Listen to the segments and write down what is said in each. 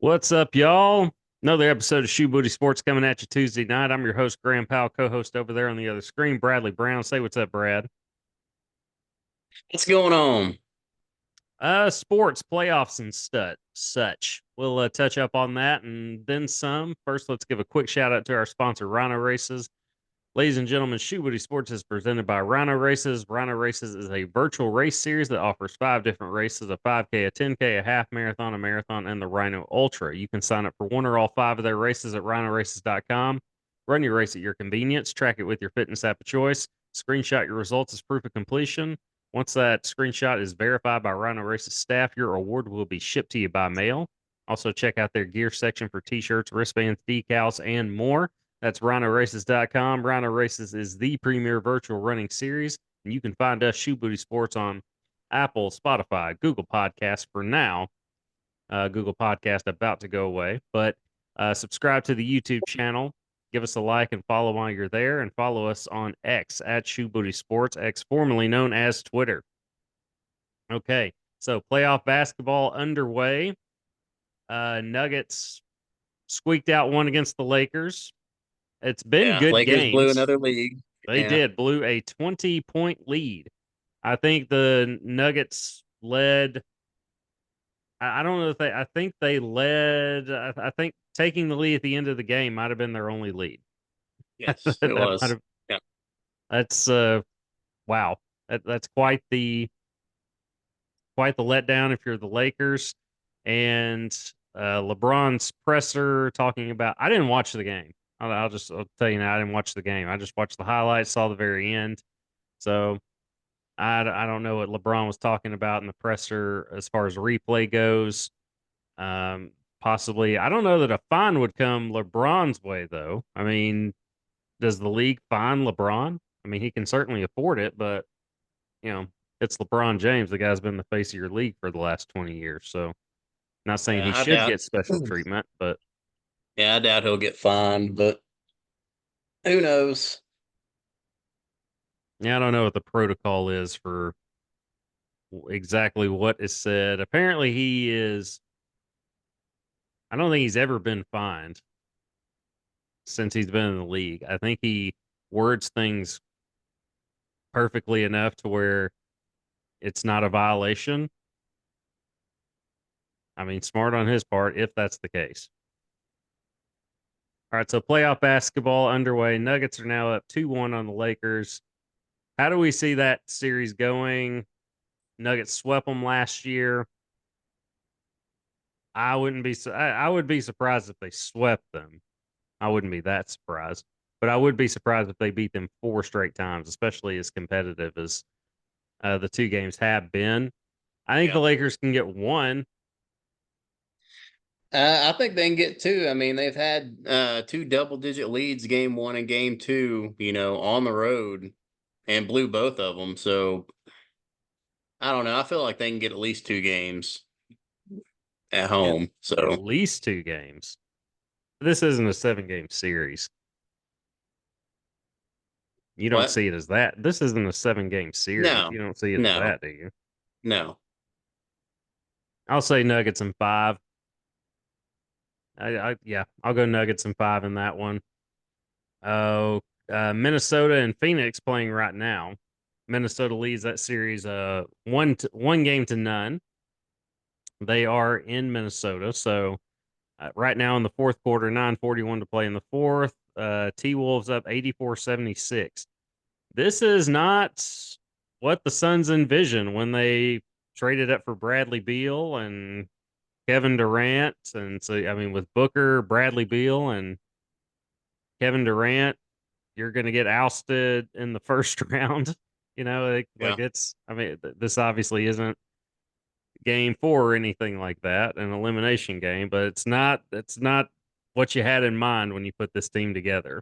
What's up, y'all? Another episode of Shoebooty Sports coming at you Tuesday night. I'm your host, Graham Powell, co-host over there on the other screen, Bradley Brown. Say what's up, Brad. What's going on? Sports playoffs and such. We'll touch up on that and then some. First, let's give a quick shout out to our sponsor, Rhino Races. Ladies and gentlemen, Shoebooty Sports is presented by Rhino Races. Rhino Races is a virtual race series that offers 5 different races: a 5K, a 10K, a half marathon, a marathon, and the Rhino Ultra. You can sign up for one or all 5 of their races at rhinoraces.com. Run your race at your convenience, track it with your fitness app of choice, screenshot your results as proof of completion. Once that screenshot is verified by Rhino Races staff, your award will be shipped to you by mail. Also, check out their gear section for t shirts, wristbands, decals, and more. That's rhinoraces.com. Rhino Races is the premier virtual running series, and you can find us Shoebooty Sports on Apple, Spotify, Google Podcasts for now. Google Podcast about to go away, but subscribe to the YouTube channel. Give us a like and follow while you're there, and follow us on X at Shoebooty Sports, X formerly known as Twitter. Okay, so playoff basketball underway. Nuggets squeaked out one against the Lakers. It's been Yeah, good Lakers blew games. another league. They Yeah. did, blew a 20-point lead. I think the Nuggets led. I don't know if they, I think they led. I think taking the lead at the end of the game might have been their only lead. Yes, it That might was. have, Yeah. that's, wow. That's quite the letdown if you're the Lakers. And LeBron's presser talking about, I didn't watch the game. I'll tell you now, I didn't watch the game. I just watched the highlights, saw the very end. So I don't know what LeBron was talking about in the presser as far as replay goes. Possibly, I don't know that a fine would come LeBron's way, though. I mean, does the league fine LeBron? I mean, he can certainly afford it, but, you know, it's LeBron James. The guy's been the face of your league for the last 20 years. So, not saying he Yeah, I should doubt. get special treatment, but Yeah, I doubt he'll get fined, but who knows? yeah, I don't know what the protocol is for exactly what is said. Apparently, I don't think he's ever been fined since he's been in the league. I think he words things perfectly enough to where it's not a violation. I mean, smart on his part if that's the case. All right, so playoff basketball underway. Nuggets are now up 2-1 on the Lakers. How do we see that series going? Nuggets swept them last year. I would be surprised if they swept them. I wouldn't be that surprised, but I would be surprised if they beat them 4 straight times, especially as competitive as the 2 games have been. I think Yeah. the Lakers can get one. I think they can get two. I mean, they've had two double-digit leads, game one and game two, on the road and blew both of them. So I don't know. I feel like they can get at least two games at At, home. at So least 2 games. This isn't a 7 game series. You don't what? see it as that. This isn't a 7 game series. No, You don't see it as no, that, do you? no. I'll say Nuggets in 5. Yeah, I'll go Nuggets in 5 in that one. Oh, Minnesota and Phoenix playing right now. Minnesota leads that series 1 game to none. They are in Minnesota, so right now in the fourth quarter, 9:41 to play in the fourth. T Wolves up 84-76. This is not what the Suns envisioned when they traded up for Bradley Beal and Kevin Durant. And so, I mean, with Booker, Bradley Beal, and Kevin Durant, you're going to get ousted in the first round. Like Yeah. it's, I mean, this obviously isn't game 4 or anything like that, an elimination game, but it's not what you had in mind when you put this team together,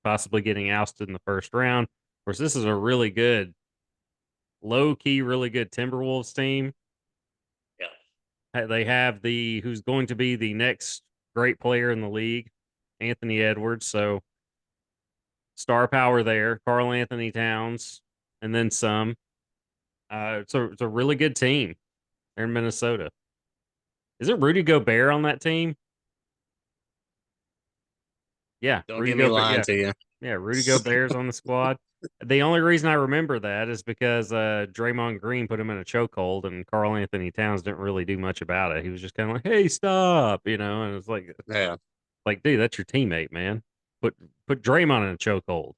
possibly getting ousted in the first round. Of course, this is a really good, low key, really good Timberwolves team. Yeah. They have who's going to be the next great player in the league, Anthony Edwards. So star power there, Carl Anthony Towns, and then some. It's a really good team. They're in Minnesota. Is it Rudy Gobert on that team? Yeah, Don't Rudy get me Gobert. lying Yeah, to you. yeah, Rudy Gobert's on the squad. The only reason I remember that is because Draymond Green put him in a chokehold, and Karl Anthony Towns didn't really do much about it. He was just kind of like, "Hey, stop," and it's Yeah. like, dude, that's your teammate, man. Put put Draymond in a chokehold.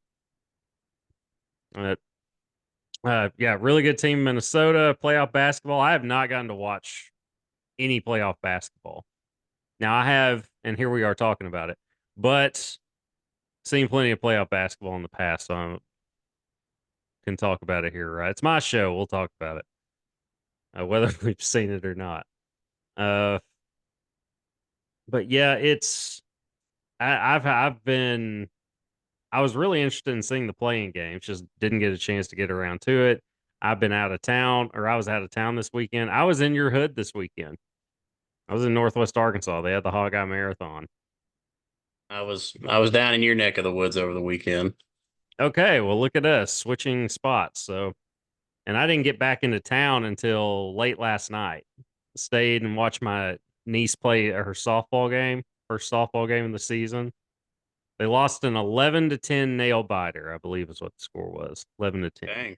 Uh, yeah, really good team, Minnesota playoff basketball. I have not gotten to watch any playoff basketball. Now I have, and here we are talking about it, but seen plenty of playoff basketball in the past, so I can talk about it here. Right, it's my show. We'll talk about it, whether we've seen it or not. Uh, but yeah, I've been I was really interested in seeing the playing games, just didn't get a chance to get around to it. I've been out of town, or I was out of town this weekend. I was in your hood this weekend. I was in Northwest Arkansas. They had the Hog Eye Marathon. I was down in your neck of the woods over the weekend. Okay, well, look at us switching spots. So, and I didn't get back into town until late last night. Stayed and watched my niece play her softball game, first softball game of the season. They lost an 11-10 nail biter, I believe is what the score was. 11-10. Dang.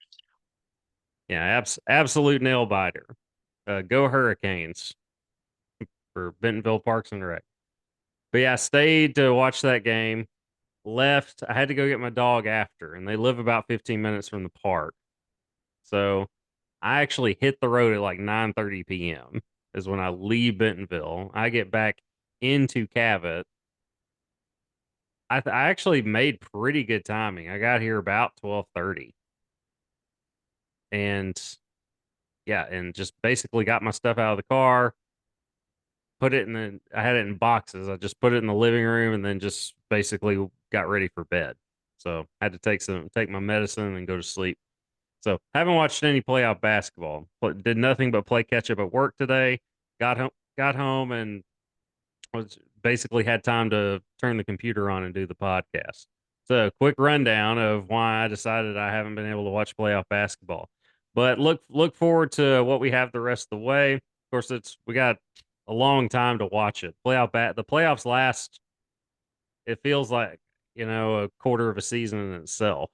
Yeah, absolute nail biter. Go Hurricanes for Bentonville Parks and Rec. But yeah, I stayed to watch that game. Left. I had to go get my dog after, and they live about 15 minutes from the park. So I actually hit the road at like 9:30 p.m. is when I leave Bentonville. I get back into Cabot. I actually made pretty good timing. I got here about 12:30, and yeah, and just basically got my stuff out of the car, put it in the. I had it in boxes. I just put it in the living room, and then just basically got ready for bed. So I had to take my medicine and go to sleep. So haven't watched any playoff basketball. Did nothing but play catch up at work today. Got home and was basically had time to turn the computer on and do the podcast. So quick rundown of why I decided I haven't been able to watch playoff basketball. But look forward to what we have the rest of the way. Of course, we got a long time to watch it. The playoffs last. It feels like a quarter of a season in itself.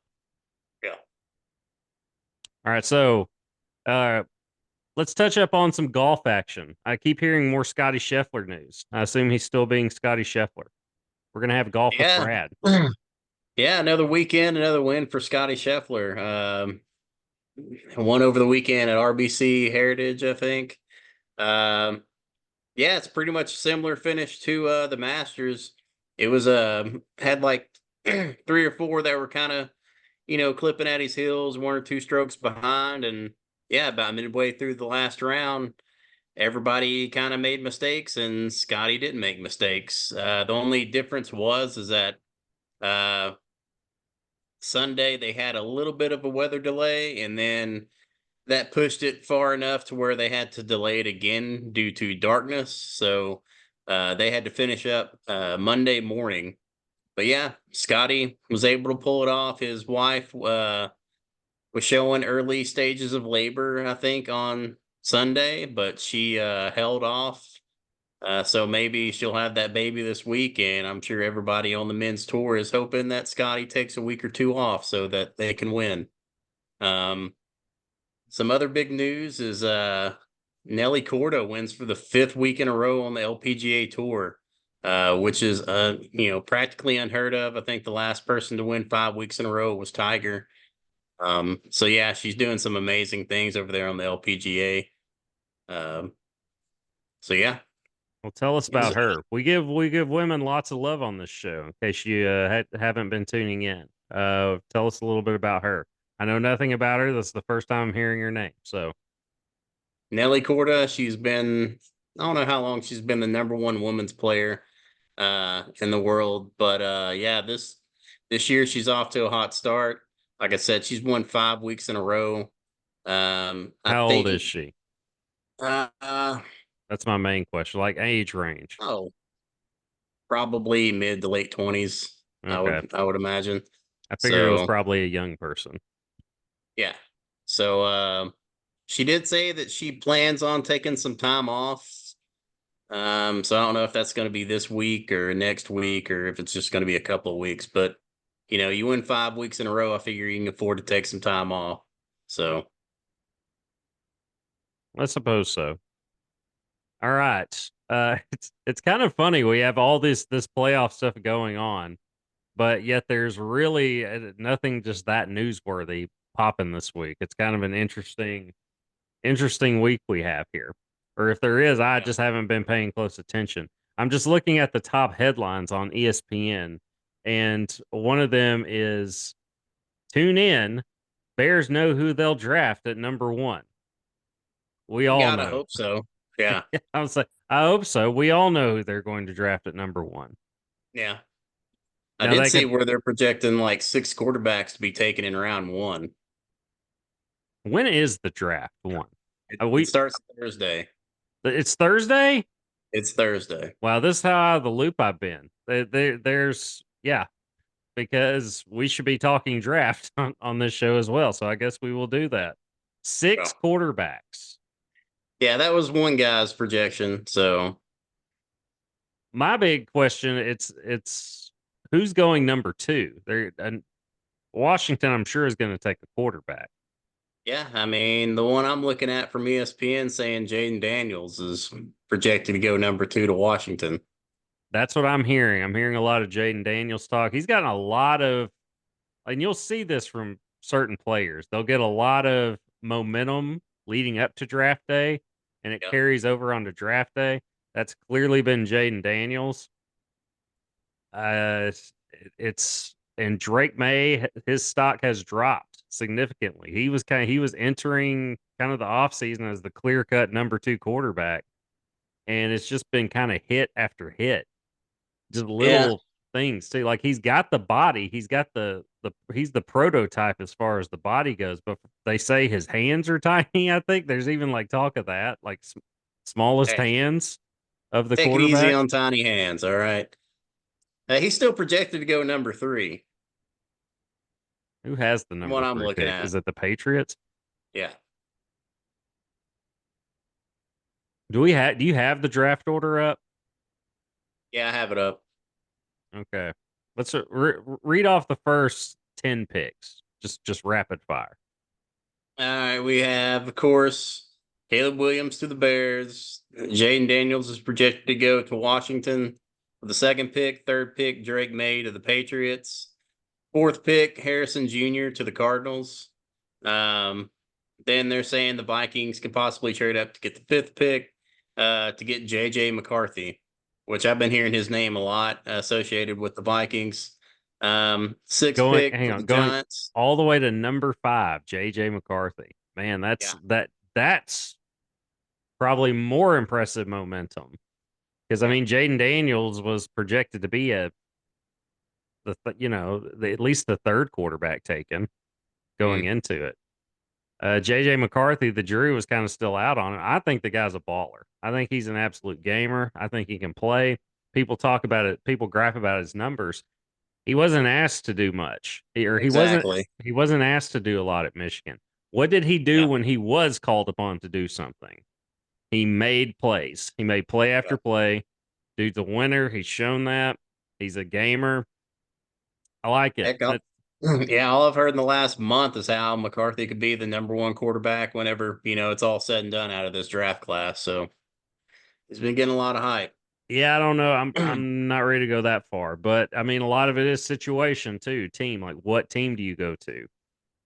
Yeah. All right, so uh, let's touch up on some golf action. I keep hearing more Scotty Scheffler news. I assume he's still being Scotty Scheffler. We're gonna have golf with Yeah. Brad. Yeah, another weekend, another win for Scotty Scheffler. Won over the weekend at RBC Heritage, I think. Um, yeah, it's pretty much similar finish to the Masters. It was had like three or four that were kind of clipping at his heels, one or two strokes behind, and yeah, about midway through the last round, everybody kind of made mistakes, and Scotty didn't make mistakes. The only difference is that uh, Sunday they had a little bit of a weather delay, and then that pushed it far enough to where they had to delay it again due to darkness. So they had to finish up Monday morning. But yeah, Scotty was able to pull it off. His wife was showing early stages of labor, I think, on Sunday, but she held off. So maybe she'll have that baby this week, and I'm sure everybody on the men's tour is hoping that Scotty takes a week or two off so that they can win. Um, some other big news is Nelly Corda wins for the fifth week in a row on the LPGA tour, which is practically unheard of. I think the last person to win 5 weeks in a row was Tiger. So yeah, she's doing some amazing things over there on the LPGA. Um, so yeah. Well, tell us about her. We give women lots of love on this show. In case you haven't been tuning in, tell us a little bit about her. I know nothing about her. This is the first time I'm hearing her name. So Nelly Corda, she's been, I don't know how long she's been the number one women's player in the world, but yeah, this year she's off to a hot start. Like I said, she's won 5 weeks in a row. I how old is think she? uh, uh That's my main question. Like age range. oh, probably mid to late 20s. I Okay, would I would imagine. I figured it was So probably a young person. yeah. So she did say that she plans on taking some time off So I don't know if that's going to be this week or next week, or if it's just going to be a couple of weeks. But you win 5 weeks in a row. I figure you can afford to take some time off. So I suppose so. All right. It's kind of funny. We have all this playoff stuff going on, but yet there's really nothing just that newsworthy popping this week. It's kind of an interesting week we have here. Or if there is, I yeah, just haven't been paying close attention. I'm just looking at the top headlines on ESPN, and one of them is tune in. Bears know who they'll draft at number one. We all gotta know. hope so. Yeah, I was like, I hope so. We all know who they're going to draft at number one. yeah. I Now did they see could. where they're projecting like 6 quarterbacks to be taken in round one. When is the draft one? It starts Thursday. It's Thursday. It's Thursday. Wow, this is how out of the loop I've been. There's yeah, because we should be talking draft on this show as well. So I guess we will do that. Six Well, quarterbacks. yeah, that was one guy's projection. So My big question it's who's going number two? There and Washington, I'm sure, is going to take a quarterback. yeah, I mean, the one I'm looking at from ESPN saying Jaden Daniels is projected to go number 2 to Washington. That's what I'm hearing. I'm hearing a lot of Jaden Daniels talk. He's gotten a lot of, and you'll see this from certain players. They'll get a lot of momentum leading up to draft day, and it Yep. carries over onto draft day. That's clearly been Jaden Daniels. It's and Drake May, his stock has dropped significantly. He was entering kind of the offseason as the clear cut number two quarterback, and it's just been kind of hit after hit, just Yeah. little things too. Like he's got the body, he's got the he's the prototype as far as the body goes, but they say his hands are tiny. I think there's even like talk of that, like smallest Hey, hands of the take it easy quarterback. on tiny hands. All right. He's still projected to go number 3 Who has the from what number I'm three looking pick? at. Is it the Patriots? Yeah. Do you have the draft order up? Yeah, I have it up. Okay. Let's read off the first 10 picks. Just rapid fire. All right. We have, of course, Caleb Williams to the Bears. Jaden Daniels is projected to go to Washington with the second pick. Third pick, Drake May to the Patriots. Fourth pick, Harrison Jr. to the Cardinals. Um, then they're saying the Vikings could possibly trade up to get the fifth pick to get JJ McCarthy, which I've been hearing his name a lot associated with the Vikings. Sixth Going pick hang for the on, going Giants. all the way to number 5, JJ McCarthy. Man, Yeah. that's probably more impressive momentum. Because I Yeah. mean, Jaden Daniels was projected to be at least the third quarterback taken going Mm. into it. JJ McCarthy, the jury was kind of still out on him. I think the guy's a baller. I think he's an absolute gamer. I think he can play. People talk about it. People gripe about his numbers. He wasn't asked to do much, Exactly. he wasn't asked to do a lot at Michigan. What did he do Yeah. when he was called upon to do something? He made plays. He made play Yeah. after play. Dude's a winner. He's shown that. He's a gamer. I like it. Heck, yeah, all I've heard in the last month is how McCarthy could be the number 1 quarterback whenever, it's all said and done out of this draft class. So he's been getting a lot of hype. Yeah, I don't know. I'm not ready to go that far, but I mean, a lot of it is situation too. Team, like what team do you go to?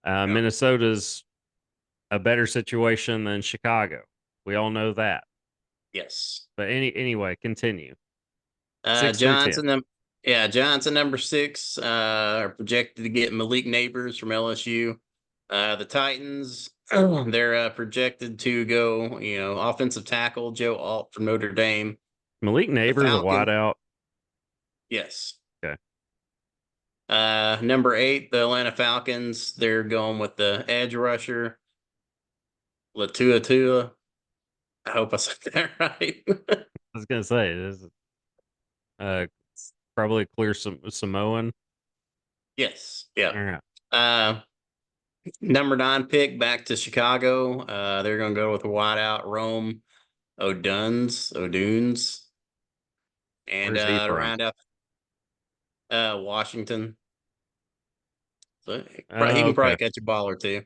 Yeah. Minnesota's a better situation than Chicago. We all know that. Yes. But anyway, continue. 6 through 10. Johnson, yeah, Johnson number 6 are projected to get Malik Neighbors from LSU. The Titans, they're projected to go, offensive tackle Joe Alt from Notre Dame. Malik The Neighbors a Falcons, wideout. yes. Okay, Number 8, the Atlanta Falcons, they're going with the edge rusher Latua Tua. I hope I said that right. I was gonna say this is uh probably a clear Samoan. Yes, yeah. All right, Uh, Number 9 pick back to Chicago. They're going to go with a wideout Rome O'Dunes, and Where's he to from? round out Washington. So he Oh, can okay. probably catch a ball or two.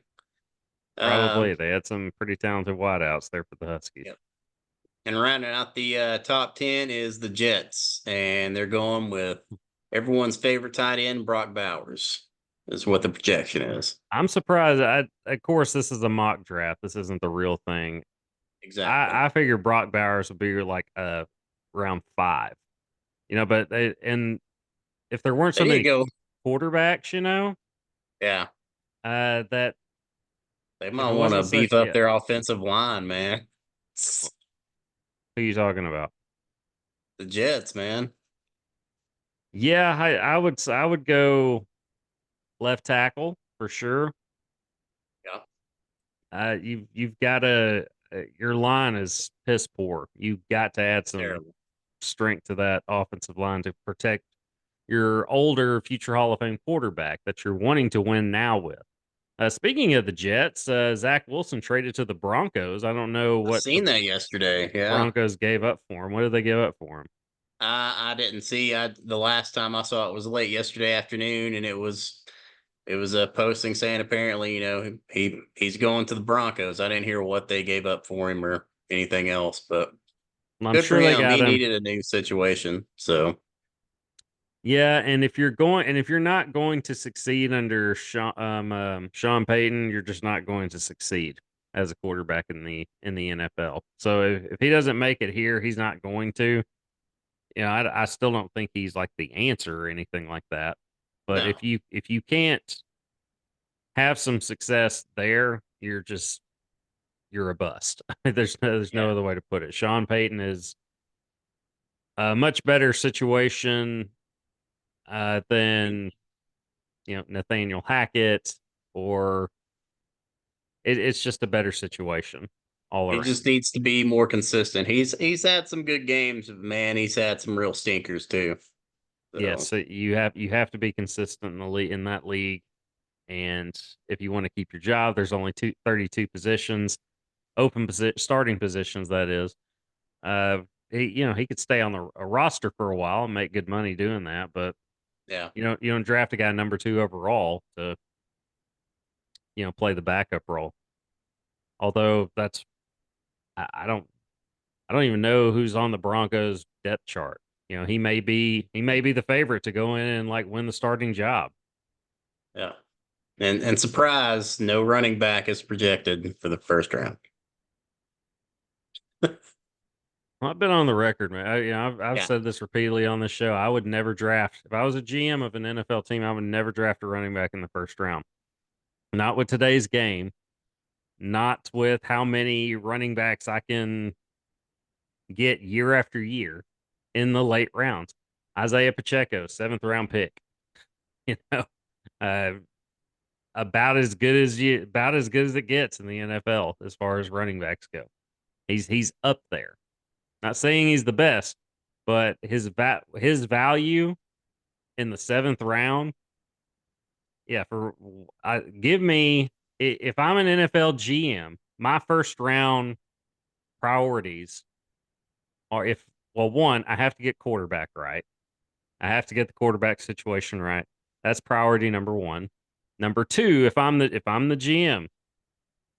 Probably. Um, They had some pretty talented wideouts there for the Huskies. yep. And rounding out the top 10 is the Jets, and they're going with everyone's favorite tight end, Brock Bowers, is what the projection is. I'm surprised. Of course, this is a mock draft. This isn't the real thing. Exactly. I figure Brock Bowers would be like round 5. But and if there weren't They so need to many go. quarterbacks, Yeah, that they if might it want to wasn't such, beef up yeah. their offensive line, man. Who you talking about? The Jets, man. Yeah, I would go left tackle for sure. Yeah, You've got to your line is piss poor. You've got to add some terrible. strength to that offensive line to protect your older future Hall of Fame quarterback that you're wanting to win now with. Speaking of the Jets, Zach Wilson traded to the Broncos. I don't know I what the seen that yesterday. Yeah, Broncos gave up for him. What did they give up for him? I didn't see. The last time I saw it was late yesterday afternoon, and it was a posting saying apparently he's going to the Broncos. I didn't hear what they gave up for him or anything else, but Well, I'm good for sure they him. got He him. needed a new situation. So Yeah, and if you're not going to succeed under Sean Payton, you're just not going to succeed as a quarterback in the NFL. So if he doesn't make it here, he's not going to. I still don't think he's like the answer or anything like that. But no, if you can't have some success there, you're a bust. There's yeah, no other way to put it. Sean Payton is a much better situation than Nathaniel Hackett, or it's just a better situation all he around. just needs to be more consistent. He's had some good games, but man. He's had some real stinkers too. Yes, So so you have to be consistent in the league in that league, and if you want to keep your job, there's only 32 positions, starting positions. That is, uh, he could stay on a roster for a while and make good money doing that, but yeah, you don't draft a guy number 2 overall to play the backup role. Although I don't I don't even know who's on the Broncos depth chart. He may be the favorite to go in and like win the starting job. yeah. And surprise, no running back is projected for the first round. Well, I've been on the record, man. I've Yeah, said this repeatedly on this show. I would never draft if I was a GM of an NFL team. I would never draft a running back in the first round. Not with today's game. Not with how many running backs I can get year after year in the late rounds. Isaiah Pacheco, 7th round pick. You know, uh, about as good as it gets in the NFL as far as running backs go. He's up there. Not saying he's the best, but his value in the 7th round, yeah. Give me if I'm an NFL GM, my first round priorities are if well, one, I have to get quarterback right. I have to get the quarterback situation right. That's priority number one. Number two, if I'm the GM,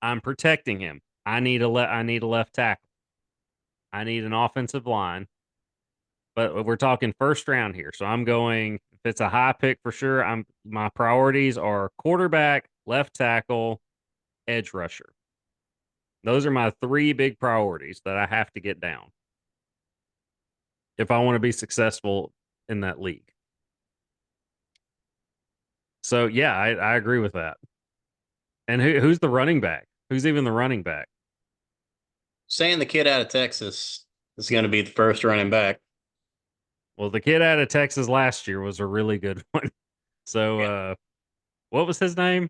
I'm protecting him. I need a left tackle. I need an offensive line. But we're talking first round here. So I'm going if it's a high pick for sure, my priorities are quarterback, left tackle, edge rusher. Those are my 3 big priorities that I have to get down if I want to be successful in that league. So yeah, I agree with that. And who's the running back? Who's even the running back? saying the kid out of Texas is going to be the first running back. Well, the kid out of Texas last year was a really good one. So, Yeah, what was his name?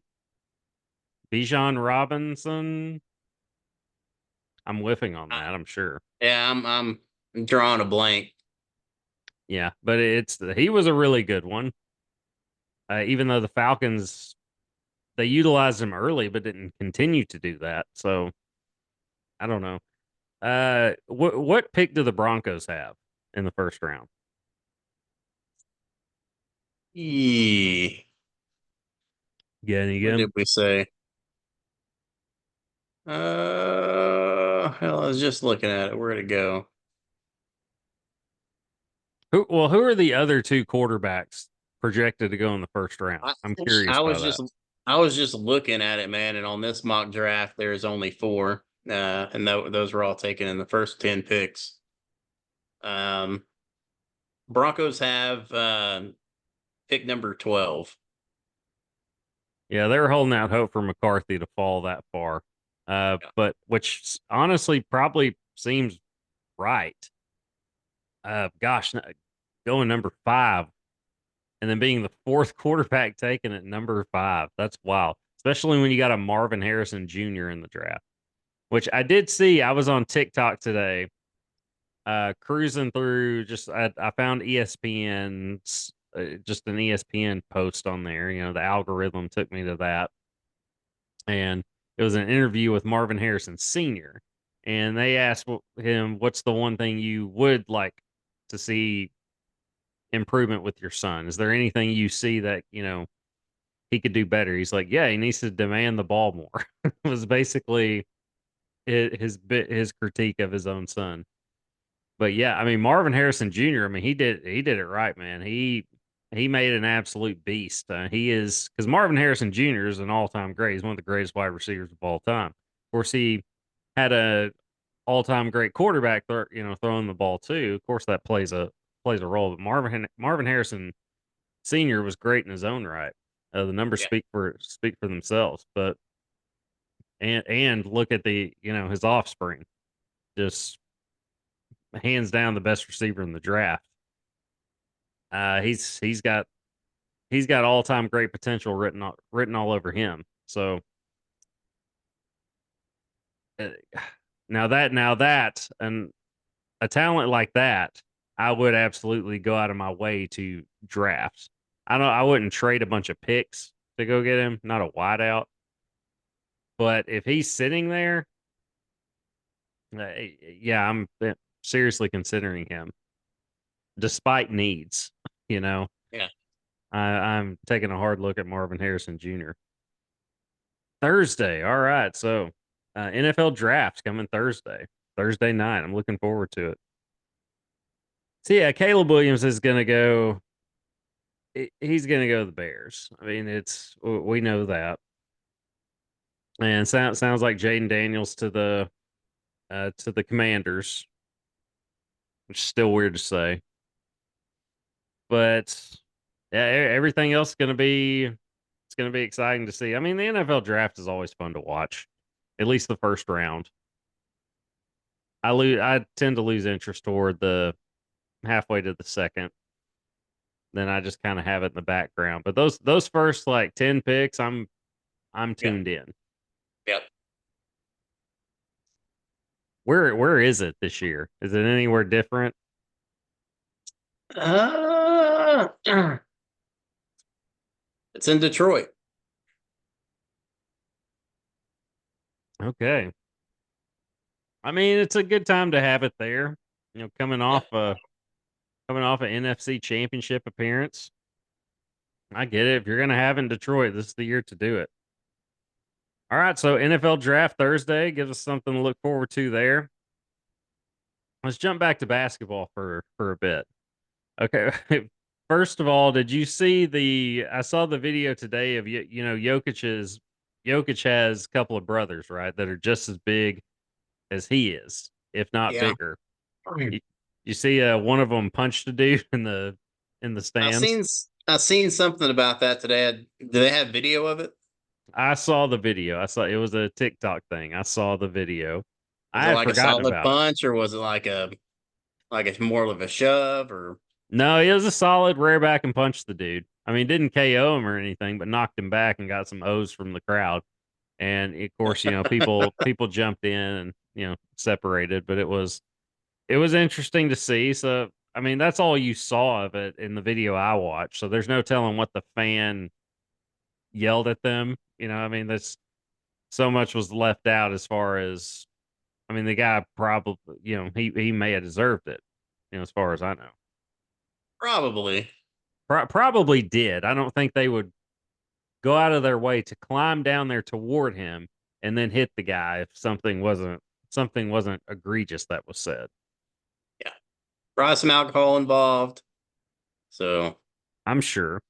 Bijan Robinson. I'm whiffing on I, that. I'm sure. yeah. I'm drawing a blank. Yeah, but he was a really good one. Even though the Falcons they utilized him early, but didn't continue to do that. So I don't know. What pick do the Broncos have in the first round? Yee. Yeah, any What good? did we say? Hell, I was just looking at it. Where'd it go? Who are the other two quarterbacks projected to go in the first round? I, I'm curious I about was that. just I was just looking at it, man, and on this mock draft, there's only four, and those were all taken in the first 10 picks. Um, Broncos have pick number 12. Yeah, they were holding out hope for McCarthy to fall that far. Yeah. But which honestly probably seems right. Gosh, going number 5 and then being the fourth quarterback taken at number 5. That's wild, especially when you got a Marvin Harrison Jr. in the draft, which I did see. I was on TikTok today, cruising through. I found ESPN's just an ESPN post on there. You know, the algorithm took me to that, and it was an interview with Marvin Harrison Sr. And they asked him, "What's the one thing you would like to see improvement with your son? Is there anything you see that he could do better?" He's like, "Yeah, he needs to demand the ball more." It was basically his critique of his own son. But yeah, I mean Marvin Harrison Jr. I mean he did it right, man. He made an absolute beast. He is because Marvin Harrison Jr. is an all time great. He's one of the greatest wide receivers of all time. Of course, he had a all time great quarterback, throwing the ball too. Of course, that plays a role. But Marvin Harrison Senior was great in his own right. The numbers Yeah. speak for themselves. But and look at his offspring, just hands down the best receiver in the draft. He's got all time great potential written all over him. So uh, now that and a talent like that, I would absolutely go out of my way to draft. I wouldn't trade a bunch of picks to go get him, not a wideout. But if he's sitting there, yeah, I'm seriously considering him, despite needs. You know, Yeah. I'm taking a hard look at Marvin Harrison Jr. Thursday. All right. So, NFL draft coming Thursday night. I'm looking forward to it. So, yeah, Caleb Williams is going to go. He's going to go to the Bears. I mean, we know that. And sounds like Jaden Daniels to the Commanders, which is still weird to say. But yeah, everything else is going to be it's going to be exciting to see. I mean, the NFL draft is always fun to watch, at least the first round. I tend to lose interest toward the halfway to the second. Then I just kind of have it in the background. But those first like 10 picks, I'm Yeah. tuned in. Yeah. Where is it this year? Is it anywhere different? Uh, it's in Detroit. Okay. I mean, it's a good time to have it there. Yeah. Coming off an NFC championship appearance. I get it. If you're gonna have it in Detroit, this is the year to do it. All right, so NFL draft Thursday gives us something to look forward to there. Let's jump back to basketball for a bit. Okay. First of all, did you see I saw the video today of Jokic has a couple of brothers, right, that are just as big as he is, if not Yeah. bigger. You, you see one of them punched a dude in the I stands. seen I seen something about that today. Do they have video of it? I saw the video. I saw it was a TikTok thing. I saw the video. Was I it had like a forgotten solid about it. punch, or was it like it's more of a shove? Or No, it was a solid rear back and punched the dude. I mean, didn't KO him or anything, but knocked him back and got some O's from the crowd. And of course, people jumped in and separated, but it was interesting to see. So I mean, that's all you saw of it in the video I watched. So there's no telling what the fan yelled at them. I mean, that's so much was left out as far as I mean, the guy probably, he may have deserved it, as far as I know. Probably. Probably did. I don't think they would go out of their way to climb down there toward him and then hit the guy if something wasn't egregious that was said. Yeah. Probably some alcohol involved. So I'm sure.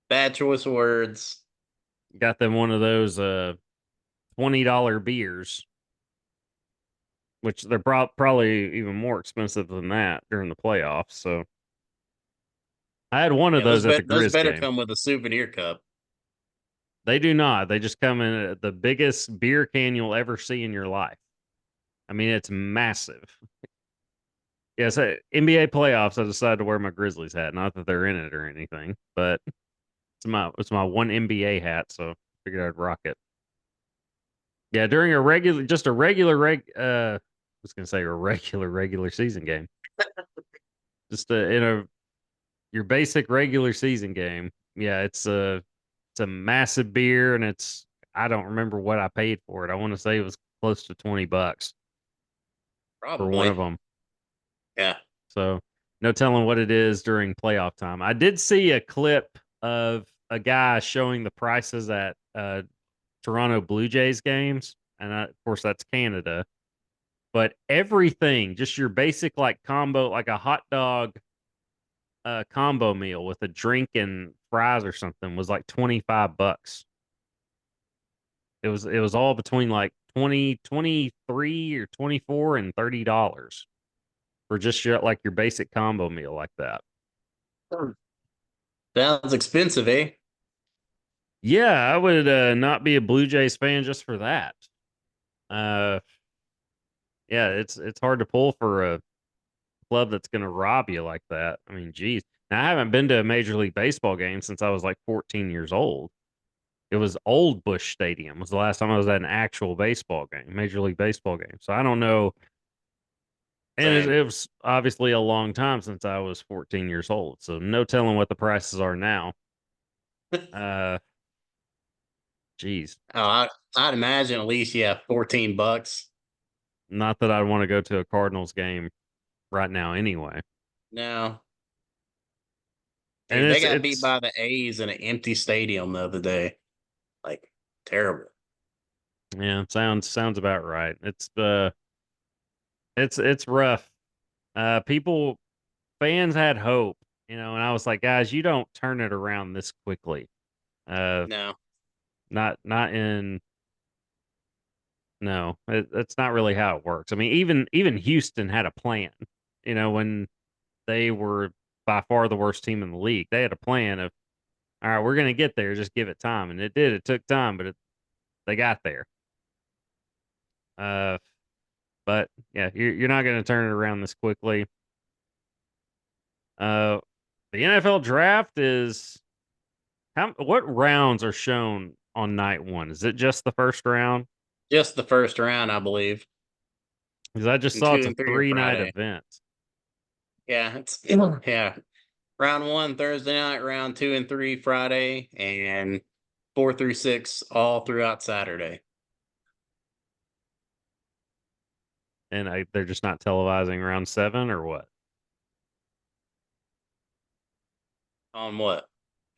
bad choice of words. Got them one of those $20 beers, which they're probably even more expensive than that during the playoffs. So I had one of Yeah, those at the those Grizz better game. come with a souvenir cup. They do not. They just come in the biggest beer can you'll ever see in your life. I mean, it's massive. Yes, NBA playoffs. I decided to wear my Grizzlies hat. Not that they're in it or anything, but it's my one NBA hat, so I figured I'd rock it. Yeah, during just a regular I was gonna say a regular season game. Just in your basic regular season game. Yeah, it's a massive beer, and I don't remember what I paid for it. I want to say it was close to $20 for one Probably. of them. Yeah. So no telling what it is during playoff time. I did see a clip of a guy showing the prices at Toronto Blue Jays games, and of course that's Canada. But everything, just your basic like combo, like a hot dog combo meal with a drink and fries or something, was like $25. It was all between like 23 or 24 and $30 for just your basic combo meal like that. Sounds expensive, eh? Yeah, I would not be a Blue Jays fan just for that. Uh, yeah, it's hard to pull for a club that's going to rob you like that. I mean, geez. Now I haven't been to a Major League Baseball game since I was like 14 years old. It was Old Bush Stadium was the last time I was at an actual baseball game, Major League Baseball game. So I don't know. And Same. it was obviously a long time since I was 14 years old. So no telling what the prices are now. Uh, geez. Oh, I'd imagine at least, yeah, $14. Not that I'd want to go to a Cardinals game right now anyway. No. And Dude, they it's got beat it's by the A's in an empty stadium the other day. Like, terrible. yeah, sounds about right. It's rough. People fans had hope, and I was like, guys, you don't turn it around this quickly. Uh, No. not in no, that's not really how it works. I mean, even Houston had a plan. When they were by far the worst team in the league, they had a plan of, all right, we're gonna get there, just give it time, and it did. It took time, but they got there. Uh, but yeah, you're not gonna turn it around this quickly. Uh, the NFL draft is what rounds are shown on night one? Is it just the first round? Just the first round, I believe. Because I just And saw two it's a and three are 3-night Friday. event. Yeah, yeah. Round one Thursday night, round two and three Friday, and 4 through 6 all throughout Saturday. And they're just not televising round 7 or what? On what?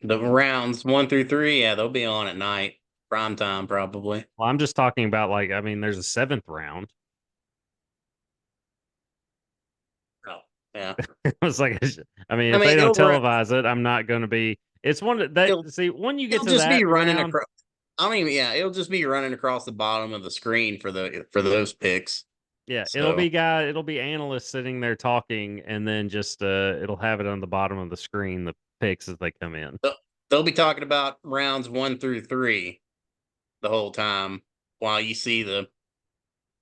The rounds 1 through 3, yeah, they'll be on at night. Prime time, probably. Well, I'm just talking about I mean, there's a 7th round. Oh, yeah. It's like, I mean, I if they mean, don't televise it, I'm not going to be. It's it'll, see, when you get it'll to just be that running round, across. I mean, yeah, it'll just be running across the bottom of the screen for those picks. yeah, So it'll be analysts sitting there talking, and then just it'll have it on the bottom of the screen, the picks as they come in. they'll, they'll be talking about rounds 1 through 3 the whole time, while you see the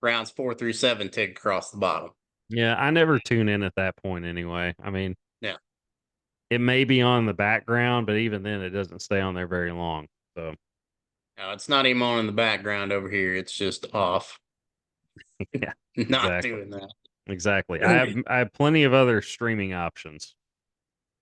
rounds 4 through 7 tick across the bottom. Yeah, I never tune in at that point anyway. I mean, Yeah. it may be on the background, but even then, it doesn't stay on there very long. So, No, it's not even on in the background over here. It's just off. yeah, Not exactly. doing that. Exactly. I have plenty of other streaming options,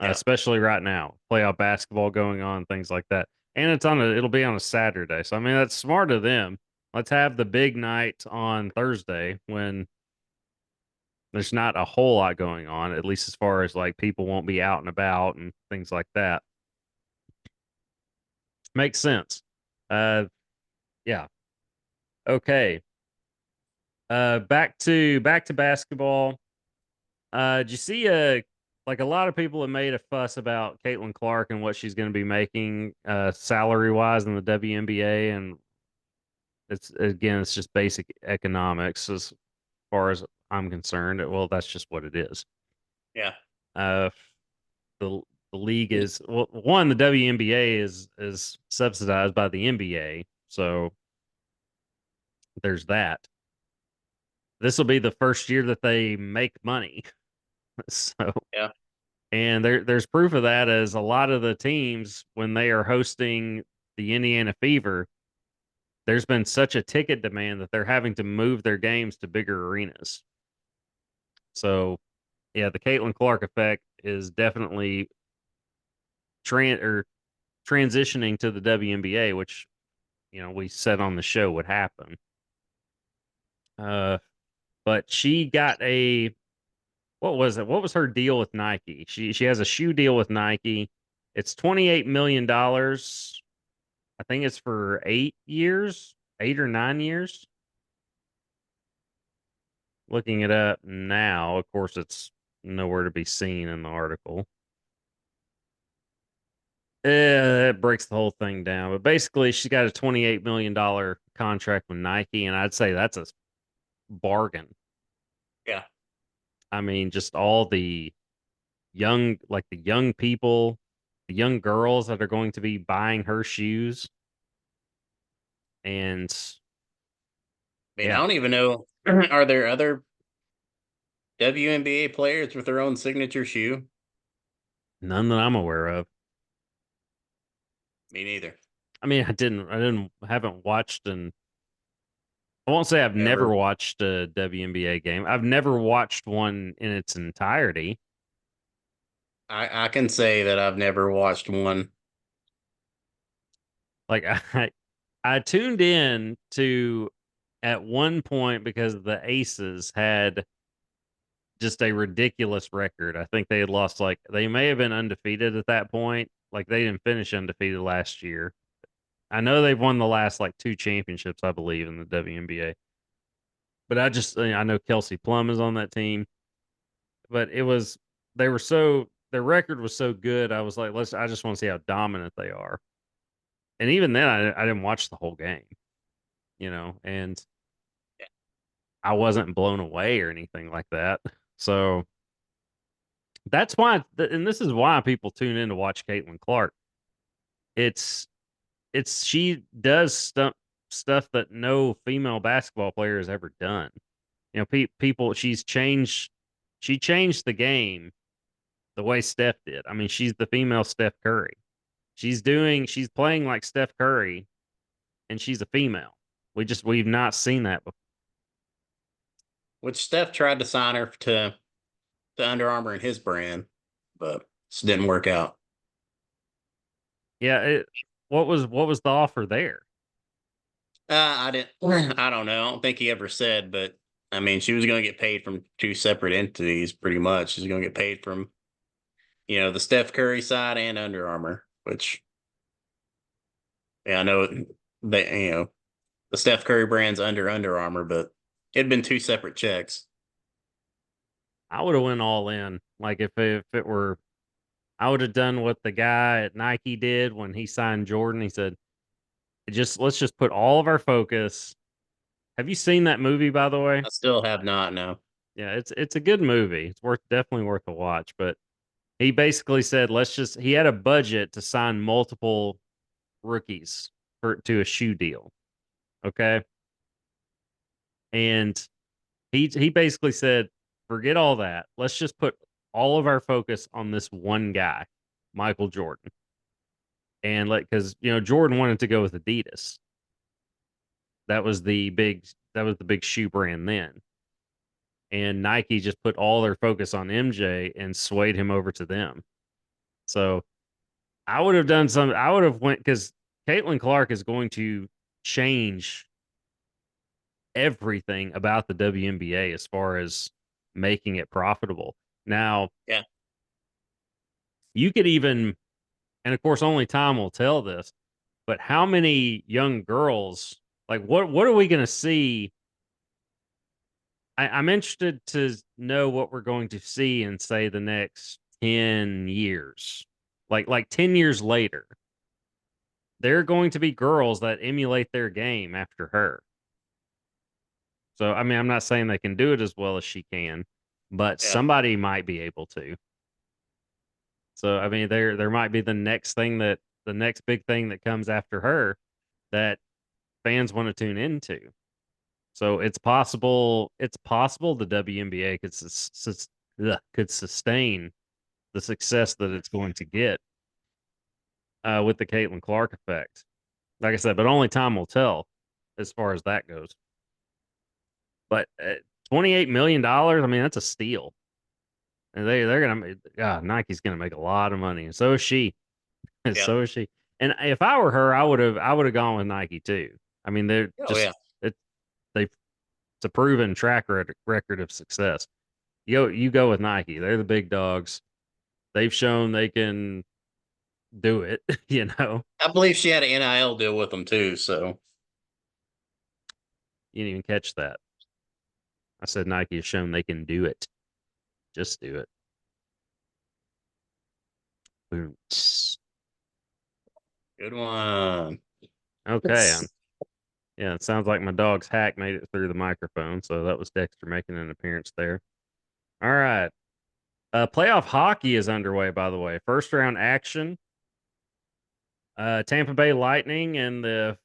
Yeah. especially right now. Playoff basketball going on, things like that. And it'll be on a Saturday. So I mean that's smart of them. Let's have the big night on Thursday when there's not a whole lot going on, at least as far as like people won't be out and about and things like that. Makes sense. Uh, yeah. Okay. Back to basketball. Did you see like a lot of people have made a fuss about Caitlin Clark and what she's going to be making salary wise in the WNBA, and it's just basic economics as far as I'm concerned. Well, that's just what it is. Yeah. Uh, the the league is, well, one, the WNBA is subsidized by the NBA, so there's that. This will be the first year that they make money. So, Yeah. and there's proof of that, as a lot of the teams, when they are hosting the Indiana Fever, there's been such a ticket demand that they're having to move their games to bigger arenas. So, yeah, the Caitlin Clark effect is definitely or transitioning to the WNBA, which we said on the show would happen. Uh, but she got a, what was it? What was her deal with Nike? She has a shoe deal with Nike. It's $28 million. I think it's for 8 years, 8 or 9 years. Looking it up now, of course, it's nowhere to be seen in the article. It breaks the whole thing down, but basically, she got a $28 million contract with Nike, and I'd say that's a bargain. Yeah. I mean, just all the young people, the young girls that are going to be buying her shoes, and I mean, I yeah, don't even know. Are there other WNBA players with their own signature shoe? none that I'm aware of. Me neither. I mean, haven't watched, and I won't say I've never Ever. watched a WNBA game. I've never watched one in its entirety. I can say that I've never watched one. Like I tuned in to at one point because the Aces had just a ridiculous record. I think they had lost, like, they may have been undefeated at that point. Like, they didn't finish undefeated last year. I know they've won the last like two championships, I believe, in the WNBA. But I know Kelsey Plum is on that team. But they were so their record was so good. I was like, I just want to see how dominant they are. And even then, I didn't watch the whole game, and I wasn't blown away or anything like that. So that's why, and this is why people tune in to watch Caitlin Clark. It's she does stuff that no female basketball player has ever done. People, she changed the game the way Steph did. I mean, she's the female Steph Curry. She's playing like Steph Curry, and she's a female. We've not seen that before. Which Steph tried to sign her to Under Armour and his brand, but it didn't work out. Yeah, what was the offer there? I didn't. I don't know. I don't think he ever said, but I mean, she was going to get paid from two separate entities, pretty much. She's going to get paid from the Steph Curry side and Under Armour, which yeah, I know they the Steph Curry brand's Under Armour, but it'd been two separate checks. I would have went all in. Like, if it were, I would have done what the guy at Nike did when he signed Jordan. He said, let's just put all of our focus. Have you seen that movie, by the way? I still have not. No. Yeah, it's a good movie. It's definitely worth a watch. But he basically said, he had a budget to sign multiple rookies to a shoe deal. Okay. And he basically said, forget all that. Let's just put all of our focus on this one guy, Michael Jordan. And because Jordan wanted to go with Adidas. That was the big shoe brand then. And Nike just put all their focus on MJ and swayed him over to them. So I would have went, because Caitlin Clark is going to change everything about the WNBA as far as making it profitable. Now, Yeah. you could even, and of course, only time will tell this, but how many young girls, like what are we going to see? I'm interested to know what we're going to see in, say, the next 10 years. Like 10 years later, there are going to be girls that emulate their game after her. So, I mean, I'm not saying they can do it as well as she can, but Yeah. somebody might be able to. So, I mean, there might be the next big thing that comes after her that fans want to tune into. So it's possible the WNBA could sustain the success that it's going to get with the Caitlin Clark effect. Like I said, but only time will tell as far as that goes. But $28 million, I mean, that's a steal. And they're gonna, God, Nike's gonna make a lot of money, and so is she, and Yeah. so is she. And if I were her, I would have gone with Nike too. I mean, they're Oh just yeah. it, they it's a proven record of success. You go with Nike. They're the big dogs. They've shown they can do it. You know, I believe she had an NIL deal with them too. So you didn't even catch that. I said Nike has shown they can do it. Just do it. Boom. good one. Okay. Yeah, it sounds like my dog's hack made it through the microphone. So that was Dexter making an appearance there. All right. Playoff hockey is underway, by the way. First round action. Tampa Bay Lightning and the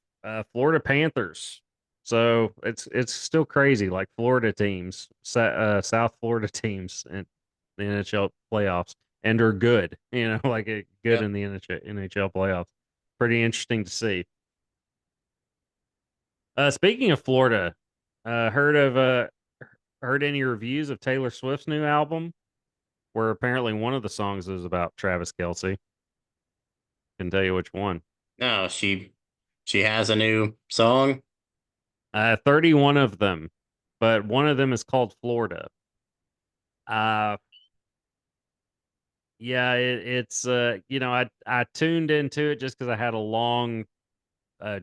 Florida Panthers. So it's still crazy, like Florida teams, South Florida teams in the NHL playoffs, and are good. You know, like good Yep. in the NHL playoffs. Pretty interesting to see. Speaking of Florida, heard any reviews of Taylor Swift's new album? Where apparently one of the songs is about Travis Kelsey. Can tell you which one. No, she has a new song. 31 of them, but one of them is called Florida. Uh, yeah, it's you know, I tuned into it just because I had a long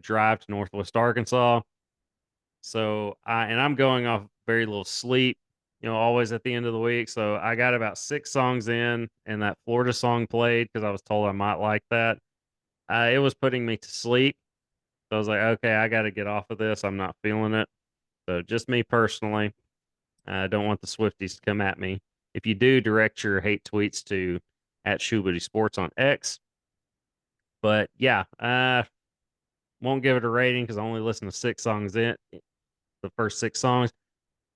drive to Northwest Arkansas. So I'm going off very little sleep, you know, always at the end of the week. So I got about 6 songs in, and that Florida song played because I was told I might like that. It was putting me to sleep. So I was like, okay, I got to get off of this. I'm not feeling it. So just me personally. I don't want the Swifties to come at me. If you do, direct your hate tweets to at Shoebooty Sports on X. But yeah, won't give it a rating because I only listened to 6 songs in the first 6 songs.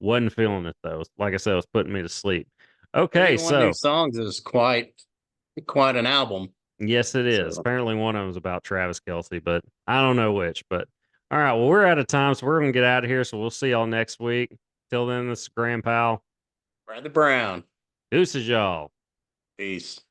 Wasn't feeling it though. Like I said, it was putting me to sleep. Okay, 31 new so songs is quite an album. yes, it is. So Apparently, one of them is about Travis Kelsey, but I don't know which. But all right, well, we're out of time, so we're gonna get out of here. So we'll see y'all next week. Till then, this is Grandpal. Brother Brown. Deuces, y'all. Peace.